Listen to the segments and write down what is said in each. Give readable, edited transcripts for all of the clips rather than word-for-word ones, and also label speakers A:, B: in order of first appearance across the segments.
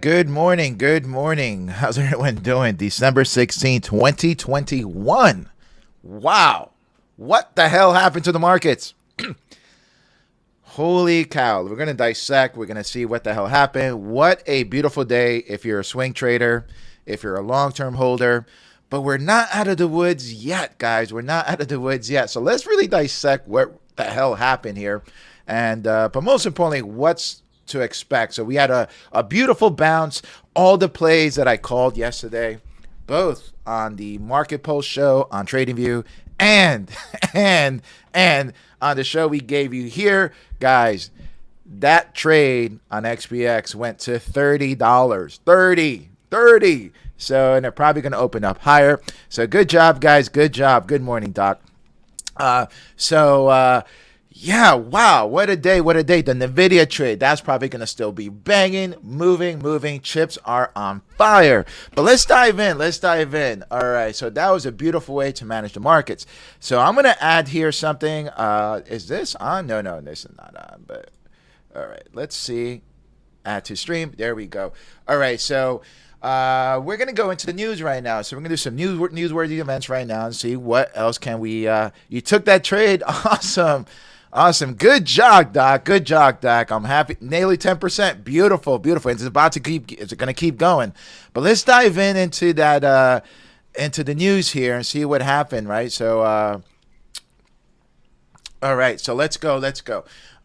A: Good morning. Good morning. How's everyone doing? December 16th, 2021. Wow. What the hell happened to the markets? Holy cow. We're going to dissect. We're going to see what the hell happened. What a beautiful day if you're a swing trader, if you're a long-term holder. But we're not out of the woods yet, guys. We're not out of the woods yet. So let's really dissect what the hell happened here. And but most importantly, what's to expect. So we had a beautiful bounce. All the plays that I called yesterday, both on the Market Pulse show on TradingView and on the show we gave you here, guys. That trade on XPX went to $30. 30. So, and they're probably going to open up higher. So good job, guys. Good job. Good morning, Doc. Yeah, wow, what a day, what a day. The NVIDIA trade, that's probably going to still be banging, moving. Chips are on fire. But let's dive in. All right, so that was a beautiful way to manage the markets. So I'm going to add here something. Is this on? No, this is not on. But all right, let's see. Add to stream. There we go. All right, so we're going to go into the news right now. So we're going to do some newsworthy events right now and see what else can we. You took that trade. Awesome. Good job, Doc. I'm happy. Nearly 10%. Beautiful. It's about to keep. It's going to keep going. But let's dive into that, into the news here and see what happened. Right. So, all right. So let's go.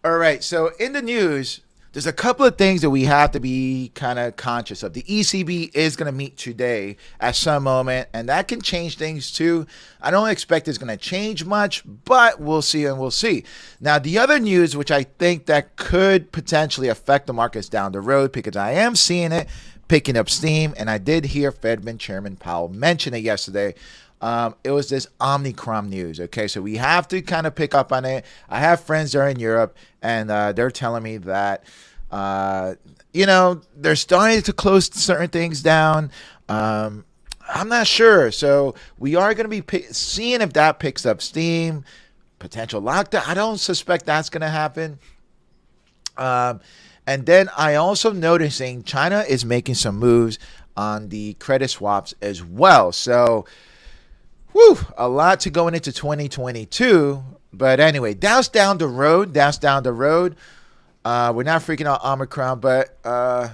A: All right. So in the news, there's a couple of things that we have to be kind of conscious of. The ECB is going to meet today at some moment, and that can change things too. I don't expect it's going to change much, but we'll see. Now, the other news, which I think that could potentially affect the markets down the road, because I am seeing it picking up steam, and I did hear Fed Chairman Powell mention it yesterday. It was this Omicron news. Okay, so we have to kind of pick up on it. I have friends that are in Europe, and they're telling me that they're starting to close certain things down. I'm not sure. So we are going to be seeing if that picks up steam. Potential lockdown. I don't suspect that's going to happen. And then I also noticing China is making some moves on the credit swaps as well. So, a lot to going into 2022. But anyway, that's down the road. We're not freaking out Omicron, but all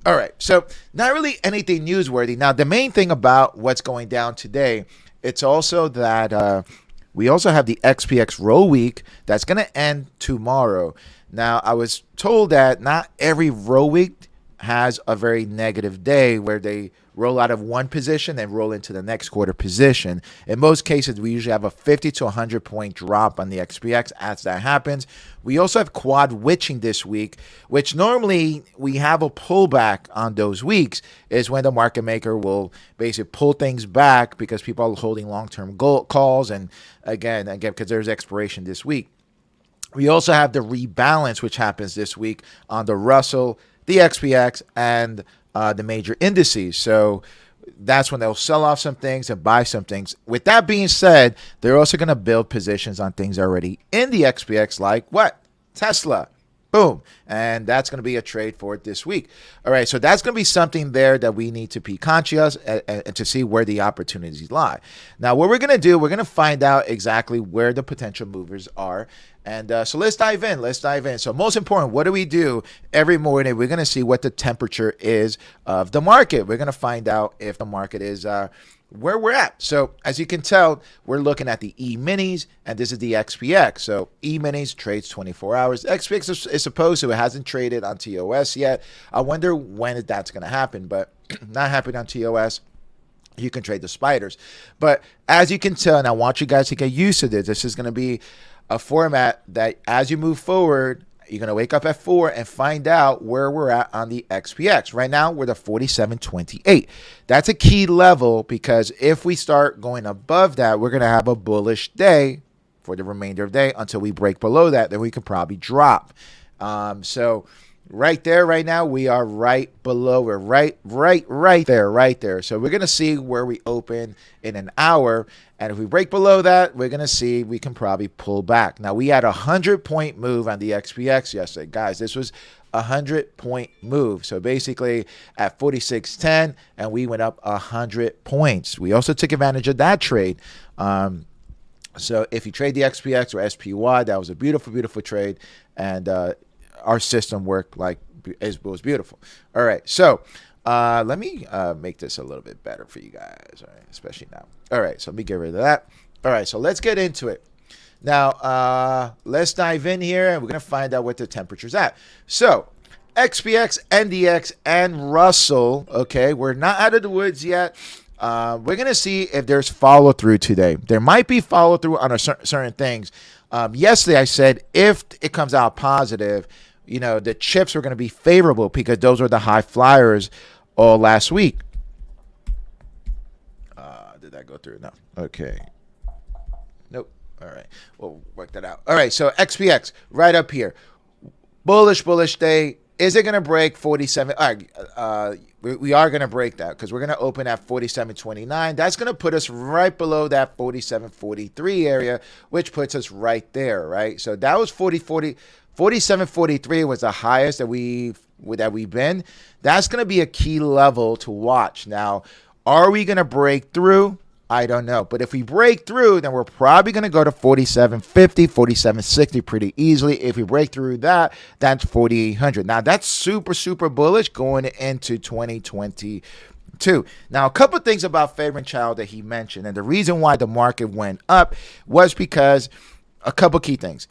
A: right. So not really anything newsworthy. Now, the main thing about what's going down today, it's also that we also have the XPX roll week that's going to end tomorrow. Now, I was told that not every roll week has a very negative day where they roll out of one position and roll into the next quarter position. In most cases, we usually have a 50 to 100 point drop on the XPX as that happens. We also have quad witching this week, which normally we have a pullback on those weeks, is when the market maker will basically pull things back because people are holding long-term calls, and again, because there's expiration this week. We also have the rebalance, which happens this week on the Russell, the XPX, and the major indices. So that's when they'll sell off some things and buy some things. With that being said, they're also going to build positions on things already in the XPX, like what? Tesla. Boom. And that's going to be a trade for it this week. All right. So that's going to be something there that we need to be conscious and to see where the opportunities lie. Now, what we're going to do, we're going to find out exactly where the potential movers are. And so let's dive in. So most important, what do we do every morning? We're going to see what the temperature is of the market. We're going to find out if the market is where we're at. So as you can tell, we're looking at the E-minis, and this is the XPX. So E-minis trades 24 hours. XPX is supposed to. It hasn't traded on TOS yet. I wonder when that's going to happen, but not happening on TOS. You can trade the spiders. But as you can tell, and I want you guys to get used to this, this is going to be a format that as you move forward, you're going to wake up at 4 and find out where we're at on the XPX. Right now, we're at 47.28. That's a key level, because if we start going above that, we're going to have a bullish day for the remainder of the day until we break below that. Then we could probably drop. So right there, right now, we are right below. We're right there. So we're going to see where we open in an hour. And if we break below that, we're going to see we can probably pull back. Now, we had a 100-point move on the XPX yesterday. Guys, this was 100-point move. So basically at 46.10, and we went up 100 points. We also took advantage of that trade. So if you trade the XPX or SPY, that was a beautiful, beautiful trade. And our system worked like it was beautiful. All right. So let me make this a little bit better for you guys, all right, especially now. All right. So let me get rid of that. All right. So let's get into it. Now, let's dive in here, and we're going to find out what the temperature's at. So XPX, NDX, and Russell, okay, we're not out of the woods yet. We're going to see if there's follow-through today. There might be follow-through on certain things. Yesterday, I said if it comes out positive, you know, the chips are going to be favorable because those were the high flyers all last week. Did that go through? No. Okay. Nope. All right. We'll work that out. All right. So XPX right up here. Bullish day. Is it going to break 47? All right. We are going to break that because we're going to open at 47.29. That's going to put us right below that 47.43 area, which puts us right there, right? So that was 47.43 was the highest that we've been. That's going to be a key level to watch. Now, are we going to break through? I don't know. But if we break through, then we're probably going to go to 47.50, 47.60 pretty easily. If we break through that, that's 4,800. Now, that's super, super bullish going into 2022. Now, a couple of things about Favorite Child that he mentioned, and the reason why the market went up was because a couple key things.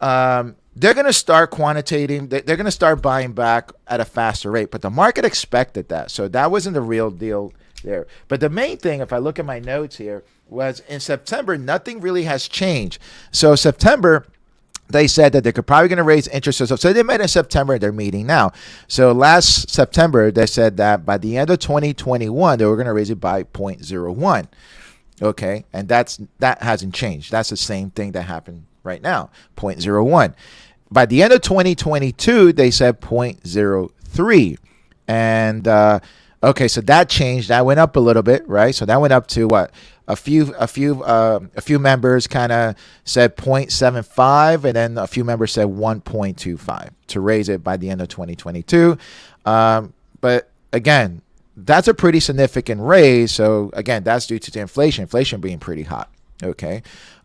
A: They're going to start quantitating. They're going to start buying back at a faster rate, but the market expected that. So that wasn't the real deal there. But the main thing, if I look at my notes here, was in September, nothing really has changed. So September, they said that they're probably going to raise interest. So they met in September. They're meeting now. So last September, they said that by the end of 2021, they were going to raise it by 0.01. Okay. And that hasn't changed. That's the same thing that happened right now, 0.01. By the end of 2022, they said 0.03. And okay, so that changed. That went up a little bit, right? So that went up to what? A few members kind of said 0.75, and then a few members said 1.25 to raise it by the end of 2022. But again, that's a pretty significant raise. So again, that's due to the inflation being pretty hot. Okay.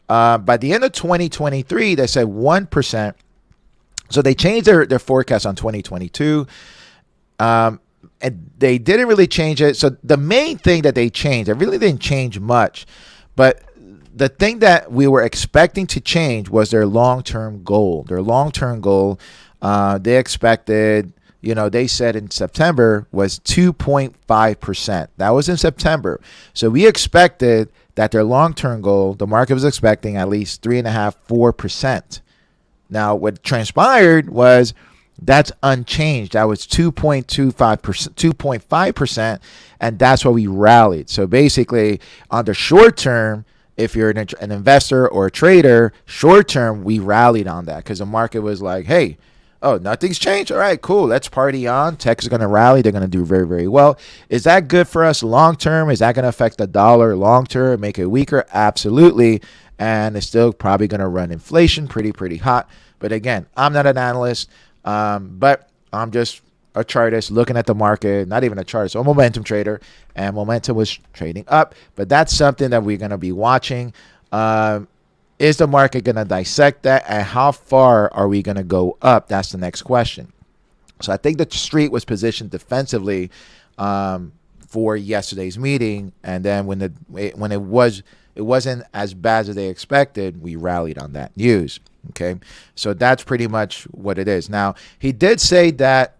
A: By the end of 2023, they said 1%. So they changed their forecast on 2022. And they didn't really change it. So the main thing that they changed, it really didn't change much. But the thing that we were expecting to change was their long-term goal. Their long-term goal, they expected, they said in September was 2.5%. That was in September. So we expected that their long-term goal, the market was expecting at least 3.5%, 4%. Now, what transpired was that's unchanged. That was 2.25%, 2.5%, and that's why we rallied. So basically, on the short term, if you're an investor or a trader, short term, we rallied on that because the market was like, hey, oh, nothing's changed. All right, cool. Let's party on. Tech is going to rally. They're going to do very, very well. Is that good for us long term? Is that going to affect the dollar long term, make it weaker? Absolutely. And it's still probably going to run inflation pretty hot. But again, I'm not an analyst. But I'm just a chartist looking at the market, not even a chartist, so a momentum trader, and momentum was trading up. But that's something that we're going to be watching. Is the market going to dissect that, and how far are we going to go up? That's the next question. So I think the street was positioned defensively for yesterday's meeting, and then when it wasn't as bad as they expected, we rallied on that news. Okay, so that's pretty much what it is. Now, he did say that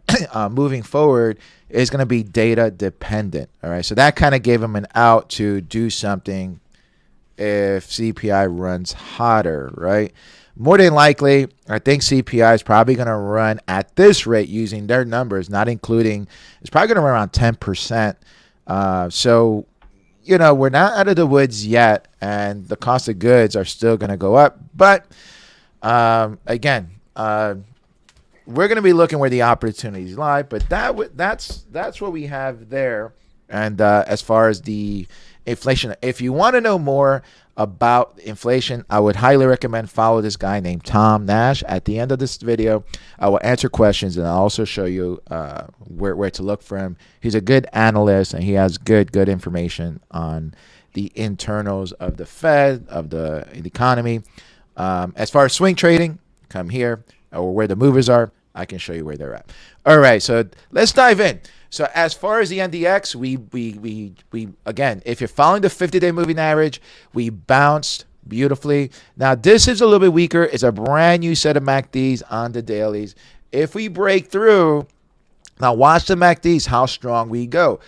A: moving forward is going to be data dependent. All right, so that kind of gave him an out to do something if CPI runs hotter, right? More than likely, I think CPI is probably going to run at this rate using their numbers, not including, it's probably going to run around 10%. So, we're not out of the woods yet, and the cost of goods are still going to go up. But again, we're going to be looking where the opportunities lie. But that's what we have there. And as far as the inflation. If you want to know more about inflation, I would highly recommend follow this guy named Tom Nash. At the end of this video, I will answer questions, and I'll also show you where to look for him. He's a good analyst, and he has good information on the internals of the Fed, of the economy. As far as swing trading, come here, or where the movers are, I can show you where they're at. All right, so let's dive in. So as far as the NDX, we again, if you're following the 50-day moving average, we bounced beautifully. Now this is a little bit weaker. It's a brand new set of MACDs on the dailies. If we break through, now watch the MACDs, how strong we go.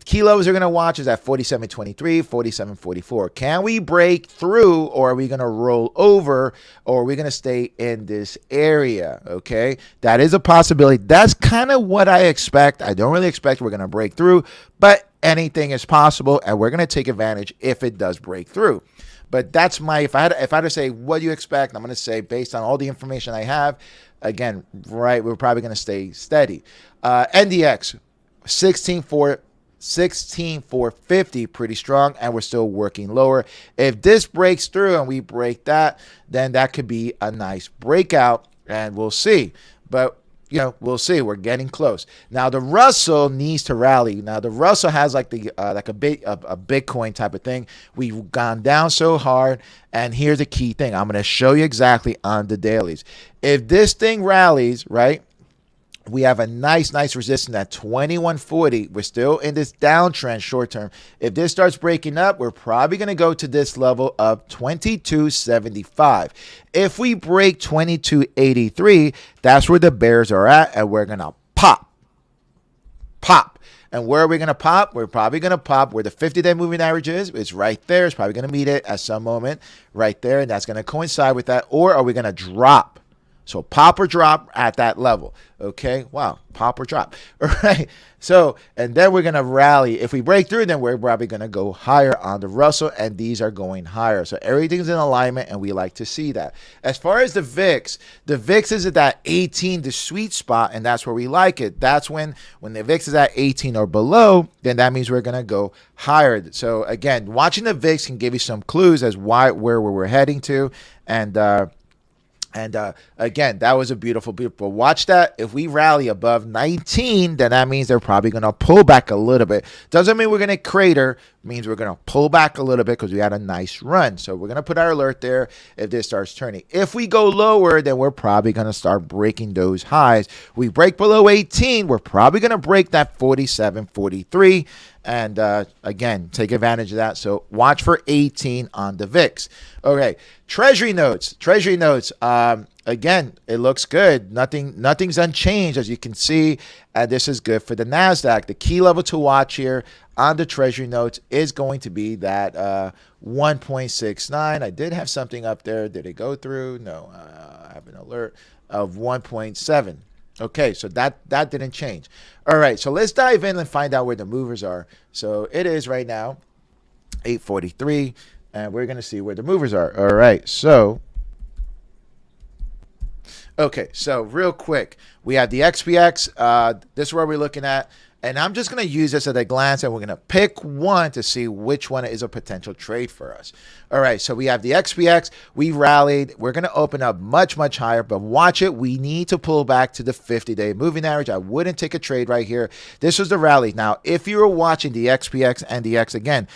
A: Key levels we're going to watch is at 47.23, 47.44. Can we break through, or are we going to roll over, or are we going to stay in this area? Okay, that is a possibility. That's kind of what I expect. I don't really expect we're going to break through, but anything is possible, and we're going to take advantage if it does break through. But that's my, if I had to say what do you expect, I'm going to say based on all the information I have, again, right, we're probably going to stay steady. NDX, 16,450, pretty strong, and we're still working lower. If this breaks through and we break that, then that could be a nice breakout, and we'll see. But you know, we'll see. We're getting close. Now the Russell needs to rally. Now the Russell has like the a Bitcoin type of thing. We've gone down so hard, and here's the key thing. I'm going to show you exactly on the dailies. If this thing rallies, right, we have a nice resistance at 2140. We're still in this downtrend short term. If this starts breaking up, we're probably going to go to this level of 2275. If we break 2283, that's where the bears are at, and we're going to pop. And where are we going to pop? We're probably going to pop where the 50-day moving average is. It's right there. It's probably going to meet it at some moment right there, and that's going to coincide with that. Or are we going to drop? So pop or drop at that level. Okay. Wow. Pop or drop. All right. So, and then we're going to rally. If we break through, then we're probably going to go higher on the Russell, and these are going higher. So everything's in alignment, and we like to see that. As far as the VIX is at that 18, the sweet spot, and that's where we like it. That's when the VIX is at 18 or below, then that means we're going to go higher. So again, watching the VIX can give you some clues as where we're heading to. And again, that was a beautiful. Watch that. If we rally above 19, then that means they're probably going to pull back a little bit. Doesn't mean we're going to crater. It means we're going to pull back a little bit because we had a nice run. So we're going to put our alert there if this starts turning. If we go lower, then we're probably going to start breaking those highs. We break below 18, we're probably going to break that 47.43. And again, take advantage of that. So watch for 18 on the VIX. Okay, Treasury Notes. Again, it looks good. Nothing's unchanged, as you can see. And this is good for the NASDAQ. The key level to watch here on the Treasury Notes is going to be that 1.69. I did have something up there. Did it go through? No, I have an alert of 1.7. Okay, so that didn't change. All right, so let's dive in and find out where the movers are. So it is right now 8:43, and we're going to see where the movers are. All right, so okay, so real quick, we have the XPX. This is where we're looking at. And I'm just going to use this at a glance, and we're going to pick one to see which one is a potential trade for us. All right, so we have the XPX. We rallied. We're going to open up much higher, but watch it. We need to pull back to the 50-day moving average. I wouldn't take a trade right here. This was the rally. Now, if you were watching the XPX and the X again,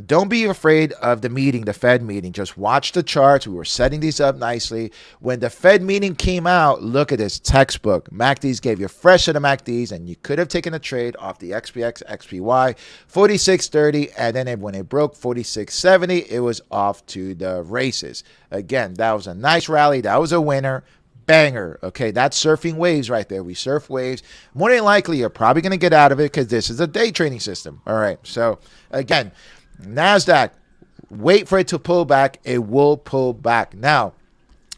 A: don't be afraid of the meeting, the Fed meeting. Just watch the charts. We were setting these up nicely. When the Fed meeting came out, look at this textbook. MACDs gave you a fresh set of MACDs, and you could have taken a trade off the XPX, XPY, 46.30, and then when it broke 46.70, it was off to the races. Again, that was a nice rally. That was a winner. Banger. Okay, that's surfing waves right there. We surf waves. More than likely, you're probably going to get out of it because this is a day trading system. All right, so again, NASDAQ, wait for it to pull back. It will pull back. Now,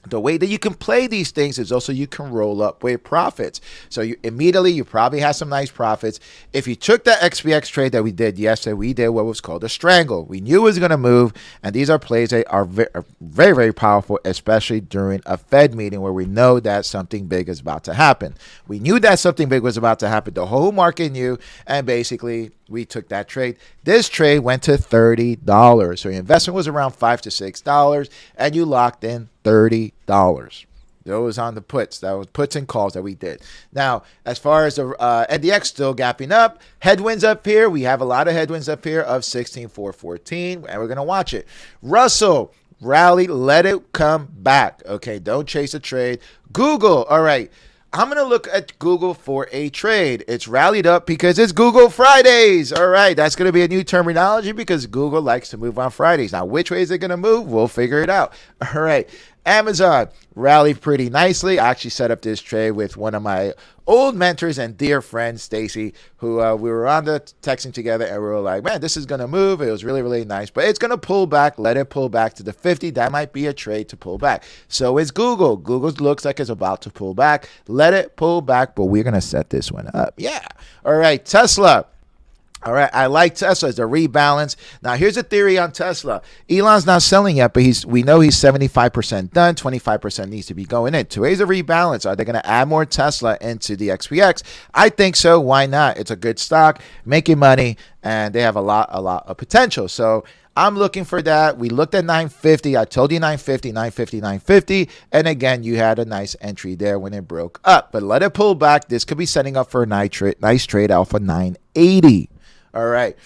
A: the way that you can play these things is also you can roll up with profits. So you probably have some nice profits. If you took the XPX trade that we did yesterday, we did what was called a strangle. We knew it was going to move, and these are plays that are very powerful, especially during a Fed meeting where we know that something big is about to happen. We knew that something big was about to happen. The whole market knew, and basically we took that trade. This trade went to $30. So your investment was around $5 to $6, and you locked in $30. Those on the puts. That was puts and calls that we did. Now, as far as the NDX still gapping up, headwinds up here. We have a lot of headwinds up here of 16,414, and we're going to watch it. Russell, rally, let it come back. Okay, don't chase a trade. Google, all right. I'm going to look at Google for a trade. It's rallied up because it's Google Fridays. All right, that's going to be a new terminology because Google likes to move on Fridays. Now, which way is it going to move? We'll figure it out. All right, Amazon rallied pretty nicely. I actually set up this trade with one of my old mentors and dear friend, Stacy, who we were on the texting together, and we were like, man, this is going to move. It was really, really nice, but it's going to pull back. Let it pull back to the 50. That might be a trade to pull back. So is Google. Google looks like it's about to pull back. Let it pull back, but we're going to set this one up. Yeah. All right, Tesla. All right, I like Tesla as a rebalance. Now, here's a theory on Tesla. Elon's not selling yet, but we know he's 75% done. 25% needs to be going in. Today's a rebalance. Are they going to add more Tesla into the XPX? I think so. Why not? It's a good stock, making money, and they have a lot of potential. So I'm looking for that. We looked at 950. I told you 950, 950, 950. And again, you had a nice entry there when it broke up. But let it pull back. This could be setting up for a nice trade alpha 980. All right.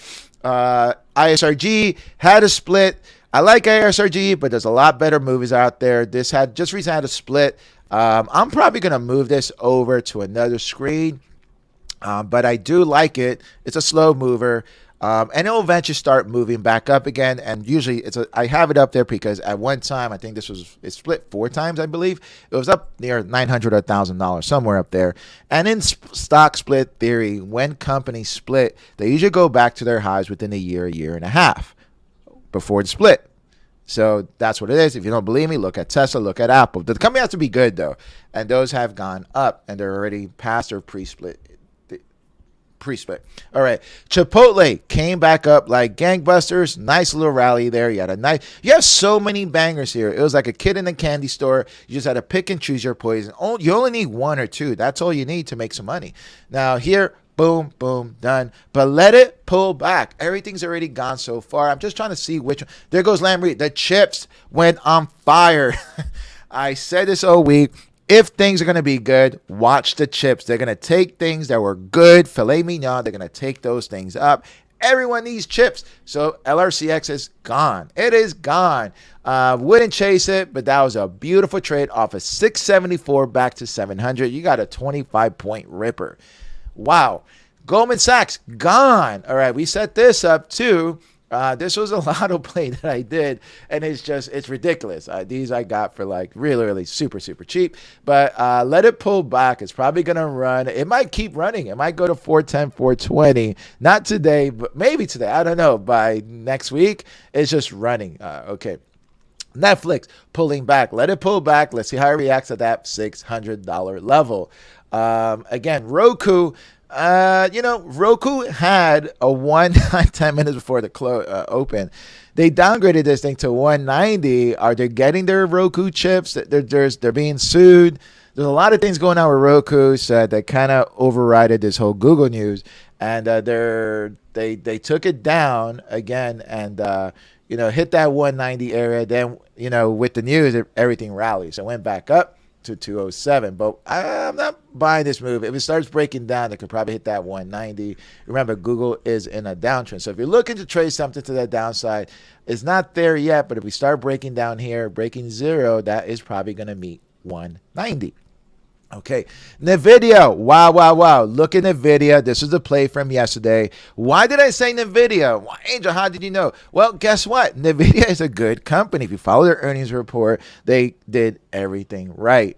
A: ISRG had a split. I like ISRG, but there's a lot better movies out there. This had just recently had a split. I'm probably going to move this over to another screen, but I do like it. It's a slow mover. And it'll eventually start moving back up again. And usually I have it up there because at one time, I think it split 4 times, I believe. It was up near $900 or $1,000, somewhere up there. And in stock split theory, when companies split, they usually go back to their highs within a year and a half before the split. So that's what it is. If you don't believe me, look at Tesla, look at Apple. The company has to be good, though. And those have gone up, and they're already past their pre-split. All right. Chipotle came back up like gangbusters. Nice little rally there. You have so many bangers here. It was like a kid in a candy store. You just had to pick and choose your poison. You only need 1 or 2. That's all you need to make some money. Now here, boom, boom, done. But let it pull back. Everything's already gone so far. I'm just trying to see which one. There goes Lamborghini. The chips went on fire. I said this all week. If things are going to be good, watch the chips. They're going to take things that were good, filet mignon. They're going to take those things up. Everyone needs chips. So LRCX is gone. It is gone. Wouldn't chase it, but that was a beautiful trade off of 674 back to 700. You got a 25-point ripper. Wow. Goldman Sachs, gone. All right, we set this up too. This was a lotto play that I did, and it's ridiculous. These I got for like really, really super, super cheap. But let it pull back. It's probably going to run. It might keep running. It might go to 410, 420. Not today, but maybe today. I don't know. By next week, it's just running. Okay. Netflix pulling back. Let it pull back. Let's see how it reacts at that $600 level. Again, Roku. Roku had a 10 minutes before the open. They downgraded this thing to 190. Are they getting their Roku chips? They're being sued. There's a lot of things going on with Roku, so they kind of overrided this whole Google news, and they took it down again, and hit that 190 area. Then with the news, everything rallied, so it went back up to 207, but I'm not buying this move. If it starts breaking down, it could probably hit that 190. Remember, Google is in a downtrend, so if you're looking to trade something to that downside, it's not there yet, but if we start breaking down here, breaking zero, that is probably going to meet 190. Okay, NVIDIA. Wow. Look at NVIDIA. This is the play from yesterday. Why did I say NVIDIA? Why, Angel, how did you know? Well, guess what? NVIDIA is a good company. If you follow their earnings report, they did everything right?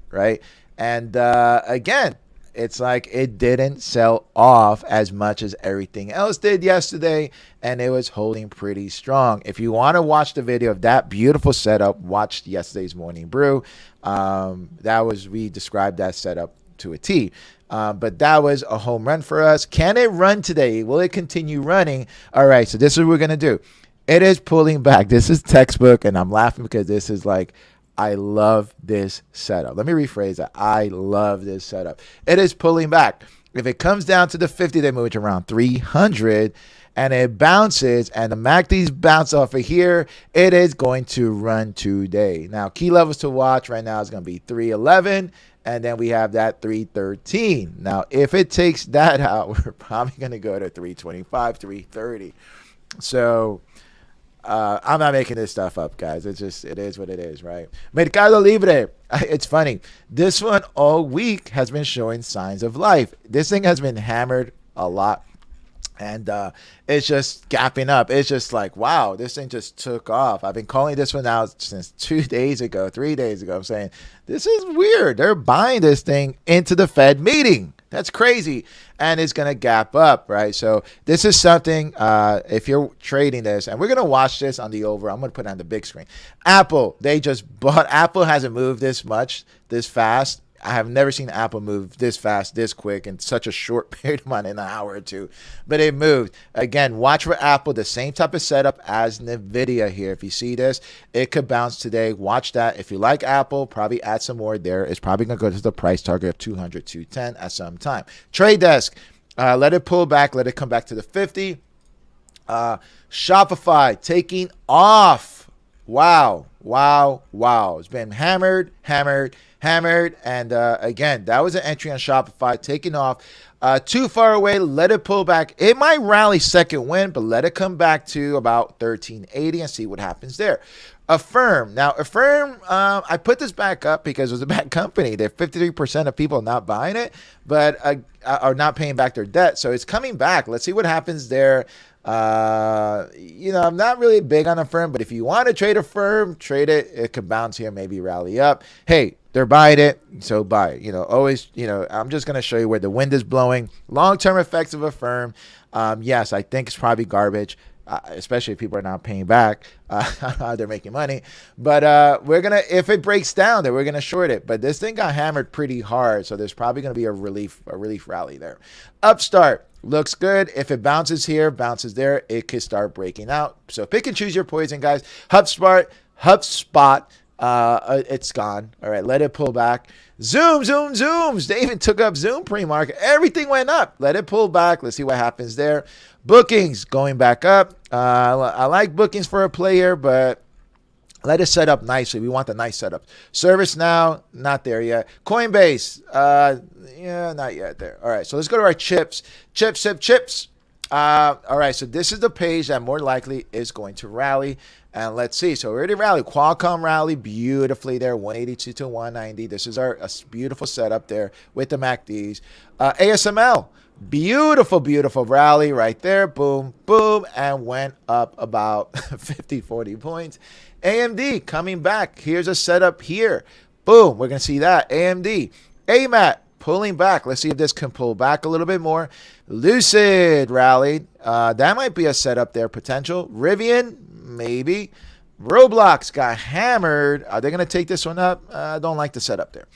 A: And again, it's like it didn't sell off as much as everything else did yesterday, and it was holding pretty strong. If you want to watch the video of that beautiful setup, watch yesterday's morning brew. We described that setup to a T. But that was a home run for us. Can it run today? Will it continue running? All right, so this is what we're going to do. It is pulling back. This is textbook, and I'm laughing because this is like, I love this setup. Let me rephrase that. I love this setup. It is pulling back. If it comes down to the 50, they move it to around 300 and it bounces and the MACDs bounce off of here, it is going to run today. Now, key levels to watch right now is going to be 311 and then we have that 313. Now, if it takes that out, we're probably going to go to 325, 330. So I'm not making this stuff up, guys. It is what it is, right? Mercado Libre. It's funny. This one all week has been showing signs of life. This thing has been hammered a lot. And it's just gapping up. It's just like, wow, this thing just took off. I've been calling this one out since 2 days ago, 3 days ago. I'm saying, this is weird. They're buying this thing into the Fed meeting. That's crazy. And it's going to gap up, right? So this is something, if you're trading this, and we're going to watch this on the over. I'm going to put it on the big screen. Apple, they just bought. Apple hasn't moved this much, this fast. I have never seen Apple move this fast, this quick in such a short period of time, in an hour or two. But it moved. Again, watch for Apple, the same type of setup as NVIDIA here. If you see this, it could bounce today. Watch that. If you like Apple, probably add some more there. It's probably going to go to the price target of 200, 210 at some time. Trade Desk, let it pull back. Let it come back to the 50. Shopify taking off. Wow. It's been hammered. And again, that was an entry on Shopify, taking off. Too far away, let it pull back. It might rally second win, but let it come back to about 1380 and see what happens there. Affirm. Now, Affirm, I put this back up because it was a bad company. They're 53% of people not buying it, but are not paying back their debt. So it's coming back. Let's see what happens there. I'm not really big on Affirm, but if you want to trade Affirm, trade it. It could bounce here, maybe rally up. Hey, they're buying it, so buy it. Always, I'm just going to show you where the wind is blowing. Long-term effects of Affirm. Yes, I think it's probably garbage, especially if people are not paying back. They're making money. But if it breaks down, then we're going to short it. But this thing got hammered pretty hard, so there's probably going to be a relief rally there. Upstart. Looks good. If it bounces here, bounces there, it could start breaking out. So pick and choose your poison, guys. HubSpot, it's gone. All right, let it pull back. Zooms. They even took up Zoom pre-market. Everything went up. Let it pull back. Let's see what happens there. Bookings going back up. I like bookings for a player, but let it set up nicely. We want the nice setup. ServiceNow, not there yet. Coinbase, not yet there. All right, so let's go to our chips. Chips. All right, so this is the page that more likely is going to rally. And let's see. So we already rallied. Qualcomm rallied beautifully there, 182 to 190. This is a beautiful setup there with the MACDs. ASML. Beautiful rally right there. Boom, and went up about 50, 40 points. AMD coming back. Here's a setup here. Boom, we're going to see that. AMD. AMAT pulling back. Let's see if this can pull back a little bit more. Lucid rallied. That might be a setup there potential. Rivian, maybe. Roblox got hammered. Are they going to take this one up? I don't like the setup there.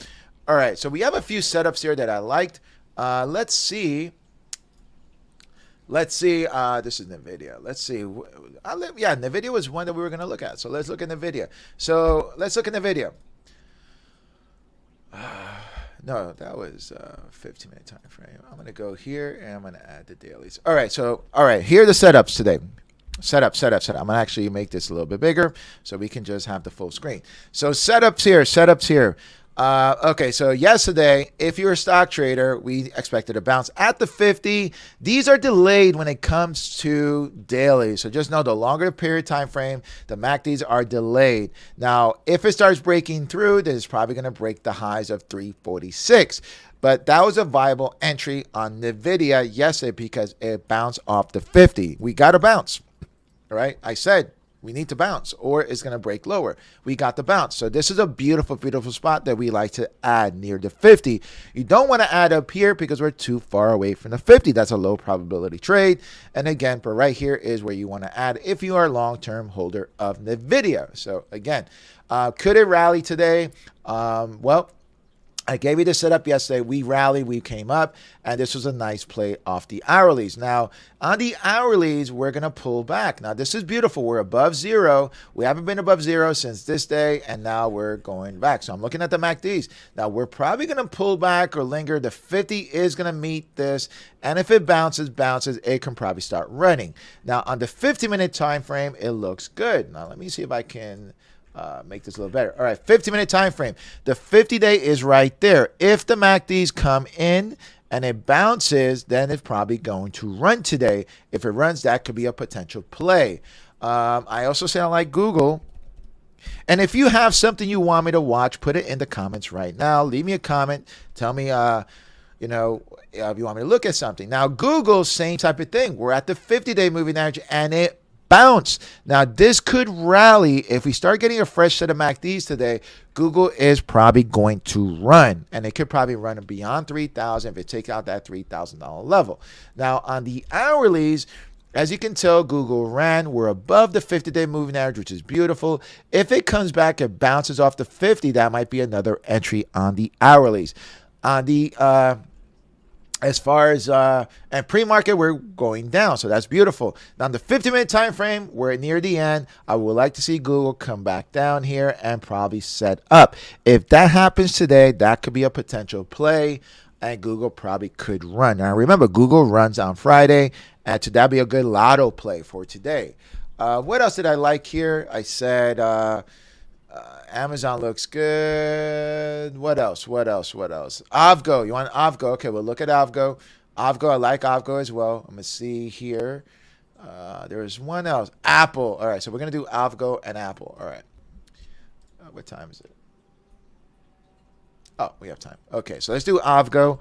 A: All right, so we have a few setups here that I liked. Let's see. This is NVIDIA. Let's see. NVIDIA was one that we were going to look at. So let's look at NVIDIA. No, that was 15-minute time frame. I'm going to go here and I'm going to add the dailies. All right. Here are the setups today. Setup. I'm going to actually make this a little bit bigger so we can just have the full screen. So setups here. Okay, so yesterday, if you're a stock trader, we expected a bounce at the 50. These are delayed when it comes to daily. So just know the longer period time frame, the MACDs are delayed. Now, if it starts breaking through, then it's probably going to break the highs of 346. But that was a viable entry on NVIDIA yesterday because it bounced off the 50. We got a bounce, all right? I said we need to bounce or it's going to break lower. We got the bounce. So this is a beautiful spot that we like to add near the 50. You don't want to add up here because we're too far away from the 50. That's a low probability trade. And again, but right here is where you want to add if you are a long-term holder of NVIDIA. So again, could it rally today? Well, I gave you the setup yesterday. We rallied, we came up, and this was a nice play off the hourlies. Now, on the hourlies, we're going to pull back. Now, this is beautiful. We're above zero. We haven't been above zero since this day, and now we're going back. So I'm looking at the MACDs. Now, we're probably going to pull back or linger. The 50 is going to meet this, and if it bounces, it can probably start running. Now, on the 50-minute time frame, it looks good. Now, let me see if I can make this a little better. All right, 50-minute time frame. The 50-day is right there. If the MACDs come in and it bounces, then it's probably going to run today. If it runs, that could be a potential play. I also say I like Google. And if you have something you want me to watch, put it in the comments right now. Leave me a comment. Tell me, if you want me to look at something. Now, Google, same type of thing. We're at the 50-day moving average, and it bounce. Now, this could rally. If we start getting a fresh set of MACDs today, Google is probably going to run, and it could probably run beyond 3,000 if it takes out that $3,000 level. Now, on the hourlies, as you can tell, Google ran. We're above the 50-day moving average, which is beautiful. If it comes back and bounces off the 50, that might be another entry on the hourlies. On the as far as and pre-market, we're going down, so that's beautiful. Now, on the 50-minute time frame, we're near the end. I would like to see Google come back down here and probably set up. If that happens today, that could be a potential play, and Google probably could run. Now, remember, Google runs on Friday, and that'd be a good lotto play for today. What else did I like here? I said Amazon looks good. What else? Avgo. You want Avgo? Okay, we'll look at Avgo. Avgo, I like Avgo as well. I'm going to see here. There's one else. Apple. All right, so we're going to do Avgo and Apple. All right. What time is it? Oh, we have time. Okay, so let's do Avgo.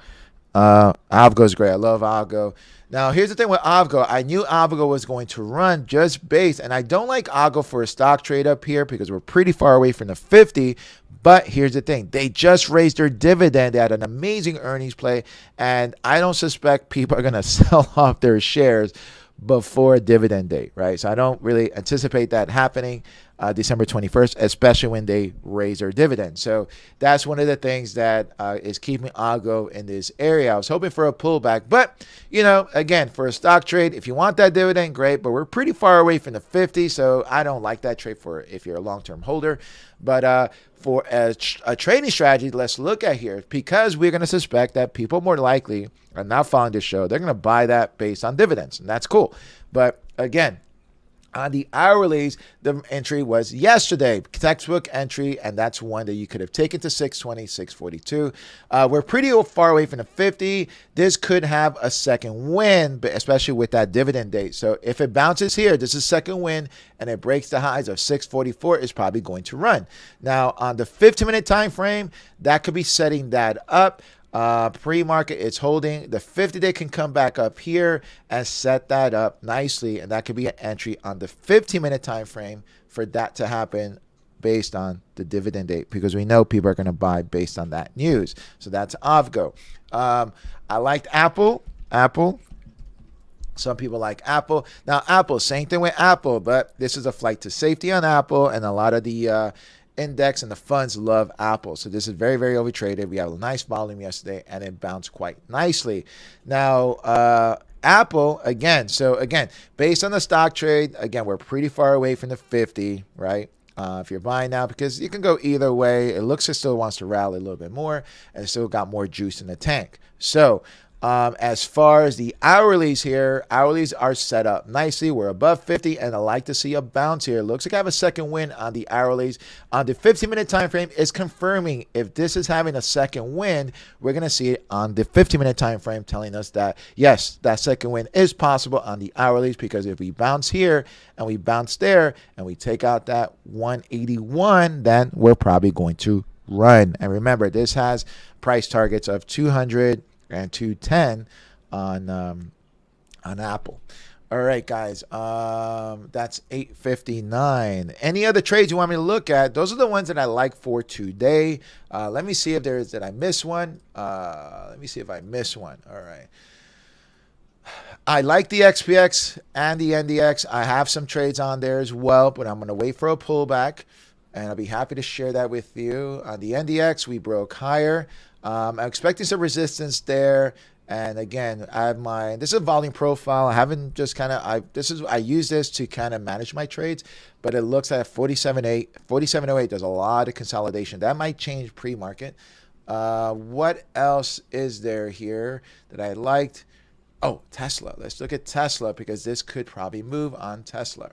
A: Avgo is great. I love Avgo. Now, here's the thing with Avgo. I knew Avgo was going to run just based, and I don't like Avgo for a stock trade up here because we're pretty far away from the 50. But here's the thing. They just raised their dividend. They had an amazing earnings play, and I don't suspect people are going to sell off their shares before dividend date, right? So I don't really anticipate that happening December 21st, especially when they raise their dividend. So that's one of the things that is keeping Avgo in this area. I was hoping for a pullback, but again, for a stock trade, if you want that dividend, great, but we're pretty far away from the 50, so I don't like that trade for if you're a long-term holder. But for a trading strategy, let's look at here, because we're going to suspect that people more likely are not following this show. They're going to buy that based on dividends, and that's cool. But again, on the hourlies, the entry was yesterday, textbook entry, and that's one that you could have taken to 620, 642. We're pretty far away from the 50. This could have a second win, but especially with that dividend date. So if it bounces here, this is second win, and it breaks the highs of 644, it's probably going to run. Now, on the 15-minute time frame, that could be setting that up. Pre-market, it's holding. The 50-day can come back up here and set that up nicely, and that could be an entry on the 15-minute time frame for that to happen based on the dividend date, because we know people are going to buy based on that news. So that's Avgo. I liked Apple. Some people like Apple. Now, Apple, same thing with Apple, but this is a flight to safety on Apple, and a lot of the index and the funds love Apple. So this is very, very overtraded. We had a nice volume yesterday, and it bounced quite nicely. Now, Apple, again, based on the stock trade, again, we're pretty far away from the 50, right? If you're buying now, because you can go either way. It looks it still wants to rally a little bit more, and it still got more juice in the tank. So as far as the hourlies here, hourlies are set up nicely. We're above 50, and I like to see a bounce here. Looks like I have a second win on the hourlies. On the 15-minute time frame, is confirming if this is having a second win. We're going to see it on the 15-minute time frame, telling us that, yes, that second win is possible on the hourlies, because if we bounce here and we bounce there and we take out that 181, then we're probably going to run. And remember, this has price targets of 200 and 210 on Apple. All right, guys, that's 8:59. Any other trades you want me to look at? Those are the ones that I like for today. Let me see if did I miss one. Let me see if I missed one. All right. I like the XPX and the NDX. I have some trades on there as well, but I'm going to wait for a pullback. and I'll be happy to share that with you. On the NDX, we broke higher. I'm expecting some resistance there. And again, I have this is a volume profile. I haven't just I use this to kind of manage my trades, but it looks at 47.08 does a lot of consolidation. That might change pre-market. What else is there here that I liked? Oh, Tesla. Let's look at Tesla because this could probably move on Tesla.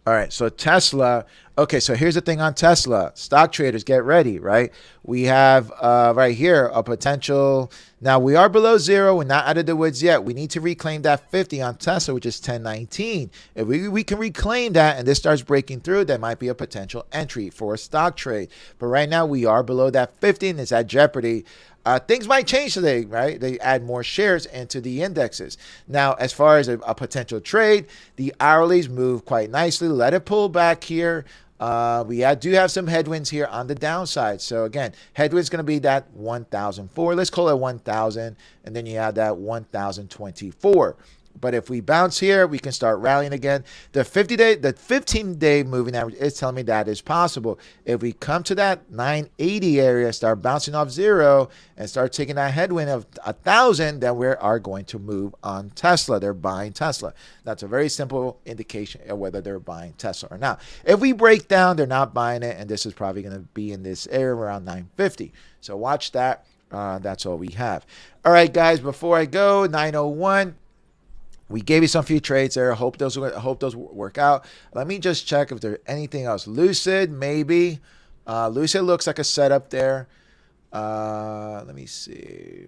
A: All right, so Tesla. Okay, so here's the thing on Tesla. Stock traders, get ready, right? We have right here a potential. Now, we are below zero. We're not out of the woods yet. We need to reclaim that 50 on Tesla, which is 1019. If we can reclaim that and this starts breaking through, there might be a potential entry for a stock trade. But right now, we are below that 50 and it's at jeopardy. Things might change today, right? They add more shares into the indexes. Now, as far as a potential trade, the hourlies move quite nicely. Let it pull back here. We do have some headwinds here on the downside. So again, headwinds going to be that 1,004. Let's call it 1,000. And then you have that 1,024. But if we bounce here, we can start rallying again. The 15-day moving average is telling me that is possible. If we come to that 980 area, start bouncing off zero, and start taking that headwind of 1,000, then we are going to move on Tesla. They're buying Tesla. That's a very simple indication of whether they're buying Tesla or not. If we break down, they're not buying it, and this is probably going to be in this area around 950. So watch that. That's all we have. All right, guys, before I go, 901. We gave you some few trades there. Hope those work out. Let me just check if there's anything else. Lucid, maybe. Lucid looks like a setup there. Let me see.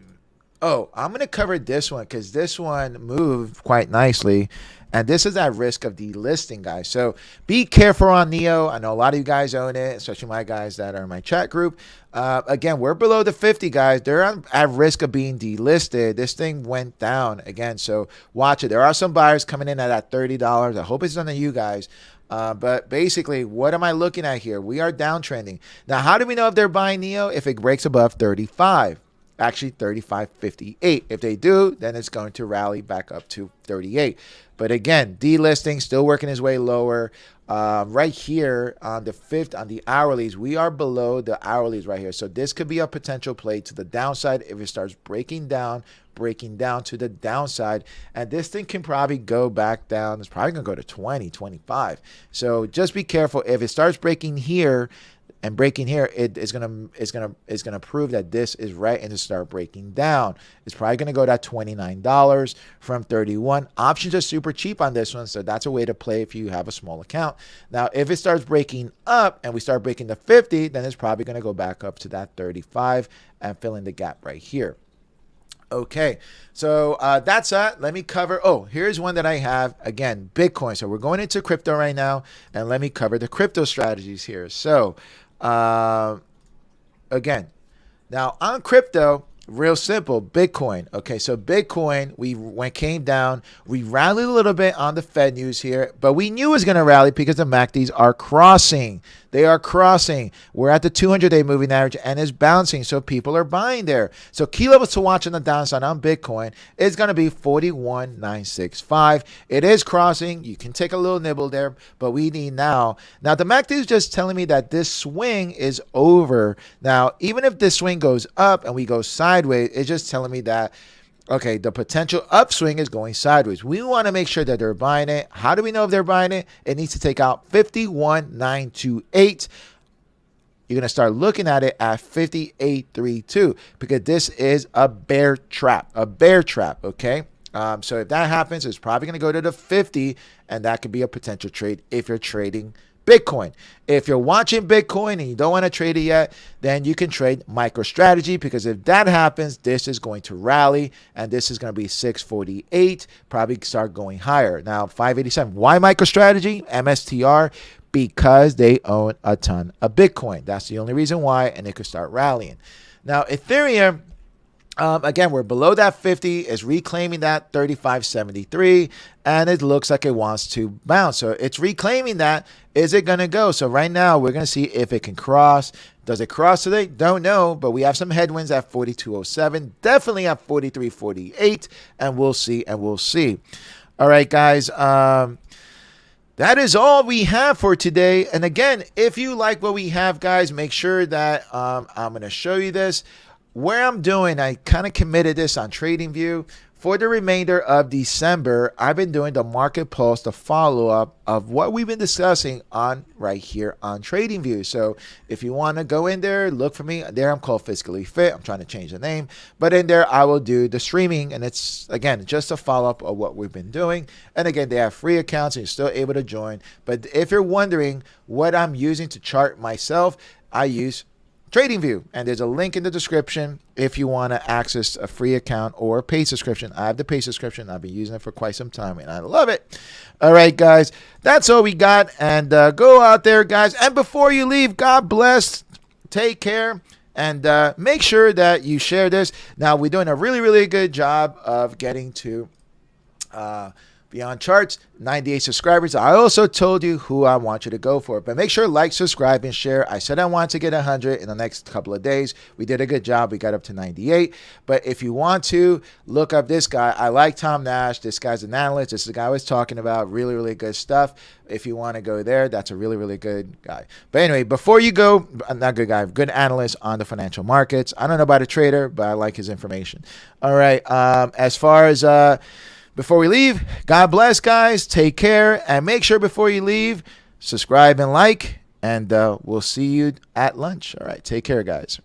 A: Oh, I'm going to cover this one because this one moved quite nicely. And this is at risk of delisting, guys. So be careful on NEO. I know a lot of you guys own it, especially my guys that are in my chat group. Again, we're below the 50, guys. They're at risk of being delisted. This thing went down again. So watch it. There are some buyers coming in at that $30. I hope it's none of you guys. But basically, what am I looking at here? We are downtrending. Now, how do we know if they're buying NEO? If it breaks above 35. Actually 35.58. If they do, then it's going to rally back up to 38. But again, delisting, still working his way lower. Right here on the hourlies, we are below the hourlies right here. So this could be a potential play to the downside if it starts breaking down to the downside. And this thing can probably go back down. It's probably going to go to 20, 25. So just be careful. If it starts breaking here, and breaking here, it is gonna prove that this is right and to start breaking down. It's probably gonna go to $29 from 31. Options are super cheap on this one, so that's a way to play if you have a small account. Now, if it starts breaking up and we start breaking the 50, then it's probably gonna go back up to that 35 and fill in the gap right here. Okay, so that's that. Let me cover. Oh, here's one that I have. Again, Bitcoin. So we're going into crypto right now, and let me cover the crypto strategies here. So again, now on crypto, real simple, Bitcoin. Okay, so Bitcoin, when it came down, we rallied a little bit on the Fed news here, but we knew it was going to rally because the MACDs are crossing. They are crossing. We're at the 200-day moving average and it's bouncing, so people are buying there. So key levels to watch on the downside on Bitcoin is going to be 41,965. It is crossing. You can take a little nibble there, but we need now. Now, the MACD is just telling me that this swing is over. Now, even if this swing goes up and we go sideways, it's just telling me that, okay, the potential upswing is going sideways. We want to make sure that they're buying it. How do we know if they're buying it? It needs to take out 51,928. You're going to start looking at it at 58.32 because this is a bear trap, okay? So if that happens, it's probably going to go to the 50, and that could be a potential trade if you're trading Bitcoin. If you're watching Bitcoin and you don't want to trade it yet, then you can trade MicroStrategy, because if that happens, this is going to rally and this is going to be 648, probably start going higher. Now, 587. Why MicroStrategy? MSTR, because they own a ton of Bitcoin. That's the only reason why, and it could start rallying. Now, Ethereum, again, we're below that 50, is reclaiming that 35.73, and it looks like it wants to bounce. So it's reclaiming that. Is it going to go? So right now, we're going to see if it can cross. Does it cross today? Don't know, but we have some headwinds at 42.07, definitely at 43.48, and we'll see, All right, guys. that is all we have for today. And again, if you like what we have, guys, make sure that I'm going to show you this. Where I'm doing, I kind of committed this on TradingView. For the remainder of December, I've been doing the market pulse, the follow-up of what we've been discussing on right here on TradingView. So if you want to go in there, look for me. There I'm called Fiscally Fit. I'm trying to change the name. But in there, I will do the streaming. And it's, again, just a follow-up of what we've been doing. And again, they have free accounts and you're still able to join. But if you're wondering what I'm using to chart myself, I use TradingView, and there's a link in the description if you want to access a free account or a paid subscription. I have the paid subscription. I've been using it for quite some time, and I love it. All right, guys, that's all we got, and go out there, guys. And before you leave, God bless. Take care, and make sure that you share this. Now, we're doing a really, really good job of getting to Beyond Charts, 98 subscribers. I also told you who I want you to go for, but make sure like, subscribe, and share. I said I want to get 100 in the next couple of days. We did a good job. We got up to 98. But if you want to look up this guy, I like Tom Nash. This guy's an analyst. This is the guy I was talking about. Really, really good stuff. If you want to go there, that's a really, really good guy. But anyway, before you go, not good guy, good analyst on the financial markets. I don't know about a trader, but I like his information. All right. As far as before we leave, God bless, guys. Take care. And make sure before you leave, subscribe and like. And we'll see you at lunch. All right. Take care, guys.